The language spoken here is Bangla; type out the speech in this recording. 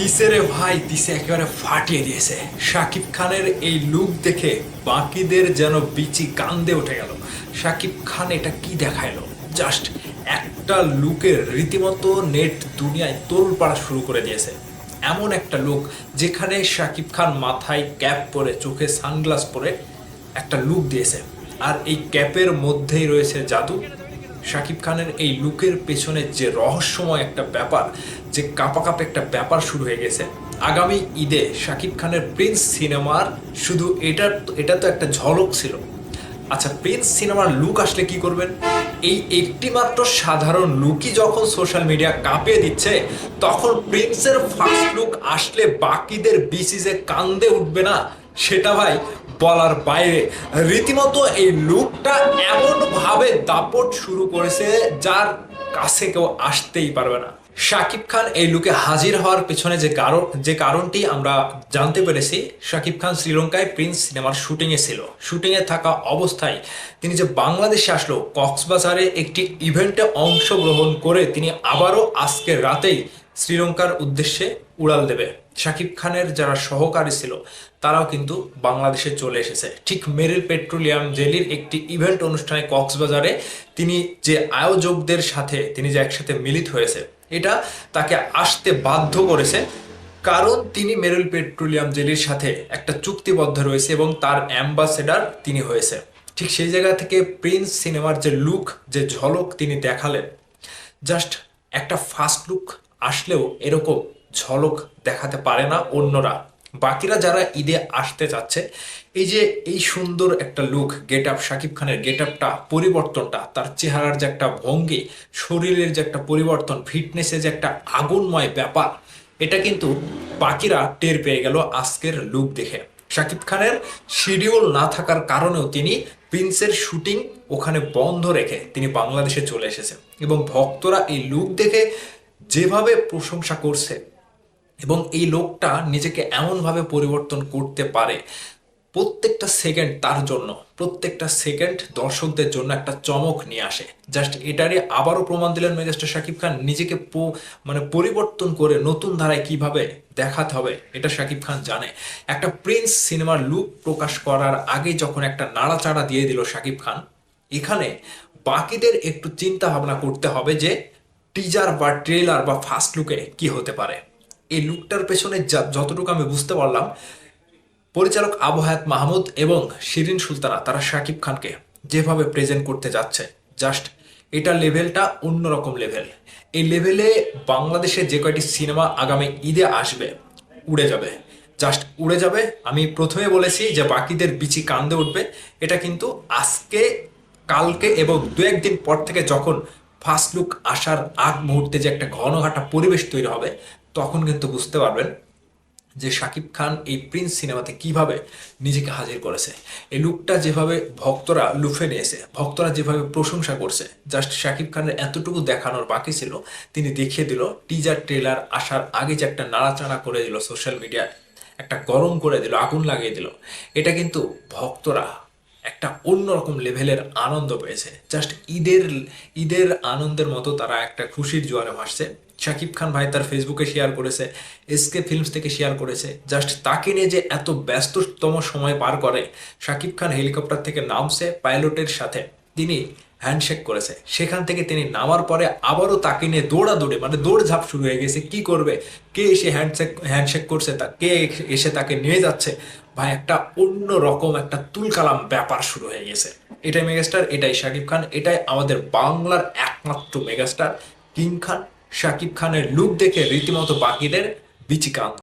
দিছে রে ভাই, দিছে একেবারে ফাটিয়ে দিয়েছে। শাকিব খানের এই লুক দেখে বাকিদের যেন বিচি কান্দে উঠে গেল। শাকিব খান এটা কি দেখাইলো! জাস্ট একটা লুকের রীতিমতো নেট দুনিয়ায় তোলপাড়া শুরু করে দিয়েছে। এমন একটা লুক যেখানে শাকিব খান মাথায় ক্যাপ পরে, চোখে সানগ্লাস পরে একটা লুক দিয়েছে। আর এই ক্যাপের মধ্যেই রয়েছে জাদু। শাকিব খানের এই লুকের পেছনে যে রহস্যময় একটা ব্যাপার, যে কাঁপাকাঁপি একটা ব্যাপার শুরু হয়ে গেছে। আগামী ঈদে শাকিব খানের প্রিন্স সিনেমার শুধু এটা তো একটা ঝলক ছিল। আচ্ছা, প্রিন্স সিনেমার লুক আসলে কি করবেন? এই একটি মাত্র সাধারণ লুকই যখন সোশ্যাল মিডিয়া কাঁপিয়ে দিচ্ছে, তখন প্রিন্সের ফার্স্ট লুক আসলে বাকিদের বিসিসে কান্দে উঠবে না, সেটা ভাই বলার বাইরে। রীতিমতো এই লুকটা এমন ভাবে দাপট শুরু করেছে যার কাছে কেউ আসতেই পারবে না। শাকিব খান এই লুকে হাজির হওয়ার পেছনে যে কারণটি আমরা জানতে পেরেছি, শাকিব খান শ্রীলঙ্কায় প্রিন্স সিনেমার শুটিংয়ে ছিল। শুটিংয়ে থাকা অবস্থায় তিনি যে বাংলাদেশে আসলো, কক্সবাজারে একটি ইভেন্টে অংশগ্রহণ করে তিনি আবারও আজকের রাতেই শ্রীলঙ্কার উদ্দেশ্যে উড়াল দেবে। শাকিব খানের যারা সহকারী ছিল তারাও কিন্তু বাংলাদেশে চলে এসেছে। ঠিক মেরিল পেট্রোলিয়াম জেলির একটি ইভেন্ট অনুষ্ঠানে কক্সবাজারে তিনি যে আয়োজকদের সাথে তিনি যে একসাথে মিলিত হয়েছে, এটা তাকে আসতে বাধ্য করেছে। কারণ তিনি মেরিল পেট্রোলিয়াম জেলির সাথে একটা চুক্তিবদ্ধ রয়েছে এবং তার অ্যাম্বাসেডার তিনি হয়েছে। ঠিক সেই জায়গা থেকে প্রিন্স সিনেমার যে লুক, যে ঝলক তিনি দেখালেন, জাস্ট একটা ফার্স্ট লুক আসলেও এরকম ঝলক দেখাতে পারে না অন্যরা। বাকিরা যারা ঈদে আসতে চাচ্ছে, এই যে এই সুন্দর একটা লুক, গেট আপ, শাকিব খানের গেট আপটা, পরিবর্তনটা, তার চেহারার যে একটা ভঙ্গি, শরীরের যে একটা পরিবর্তন, ফিটনেসের যে একটা আগুনময় ব্যাপার, এটা কিন্তু বাকিরা টের পেয়ে গেল আজকের লুক দেখে। শাকিব খানের শিডিউল না থাকার কারণেও তিনি প্রিন্সের শুটিং ওখানে বন্ধ রেখে তিনি বাংলাদেশে চলে এসেছে এবং ভক্তরা এই লুক দেখে যেভাবে প্রশংসা করছে এবং এই লোকটা নিজেকে এমনভাবে পরিবর্তন করতে পারে, প্রত্যেকটা সেকেন্ড তার জন্য, প্রত্যেকটা সেকেন্ড দর্শকদের জন্য একটা চমক নিয়ে আসে। জাস্ট এটারই আবারও প্রমাণ দিলেন মেগাস্টার শাকিব খান। নিজেকে পরিবর্তন করে নতুন ধারায় কিভাবে দেখাতে হবে এটা শাকিব খান জানে। একটা প্রিন্স সিনেমার লুক প্রকাশ করার আগে যখন একটা নাড়াচাড়া দিয়ে দিল শাকিব খান, এখানে বাকিদের একটু চিন্তা ভাবনা করতে হবে যে টিজার বা ট্রেলার বা ফার্স্ট লুকে কি হতে পারে। এই লুকটার পেছনে যতটুকু আমি বুঝতে পারলাম, পরিচালক আবু হায়াত মাহমুদ এবং শিরিন সুলতানা তারা শাকিব খানকে যেভাবে প্রেজেন্ট করতে যাচ্ছে, জাস্ট এটা লেভেলটা অন্যরকম লেভেল। এই লেভেলে বাংলাদেশে যে কয়টি সিনেমা আগামী ঈদে আসবে উড়ে যাবে, জাস্ট উড়ে যাবে। আমি প্রথমে বলেছি যে বাকিদের বিচি কান্দে উঠবে, এটা কিন্তু আজকে, কালকে এবং দু একদিন পর থেকে যখন ফার্স্ট লুক আসার আগ মুহূর্তে যে একটা ঘনঘাটা পরিবেশ তৈরি হবে, তখন কিন্তু বুঝতে পারবেন যে শাকিব খান এই প্রিন্স সিনেমাতে কিভাবে নিজেকে হাজির করেছে। এই লুকটা যেভাবে ভক্তরা লুফে নিয়েছে, ভক্তরা যেভাবে প্রশংসা করছে, জাস্ট শাকিব খানের এতটুকু দেখানোর বাকি ছিল, তিনি দেখিয়ে দিল। টিজার ট্রেলার আসার আগে যে একটা নাড়াচাড়া করে দিল সোশ্যাল মিডিয়ায়, একটা গরম করে দিল, আগুন লাগিয়ে দিল, এটা কিন্তু ভক্তরা একটা অন্যরকম লেভেলের আনন্দ পেয়েছে। জাস্ট ঈদের ঈদের আনন্দের মতো তারা একটা খুশির জোয়ারে ভাসছে। শাকিব খান ভাই তার ফেসবুকে শেয়ার করেছে, এসকে ফিল্মস থেকে শেয়ার করেছে, জাস্ট তাকে নিয়ে যে এত ব্যস্ততম সময় পার করে। শাকিব খান হেলিকপ্টার থেকে নামছে, পাইলটের সাথে তিনি হ্যান্ডশেক করেছে, সেখান থেকে তিনি নামার পরে আবারও তাকে নিয়ে দৌড়াদৌড়ি, দৌড়ঝাঁপ শুরু হয়ে গেছে। কি করবে, কে এসে হ্যান্ডশেক করছে, কে এসে তাকে নিয়ে যাচ্ছে, ভাই একটা অন্য রকম একটা তুলকালাম ব্যাপার শুরু হয়ে গেছে। এটাই মেগাস্টার, এটাই শাকিব খান, এটাই আমাদের বাংলার একমাত্র মেগাস্টার কিং খান। শাকিব খানের লুক দেখে রীতিমতো বাকিদের বিচিকান।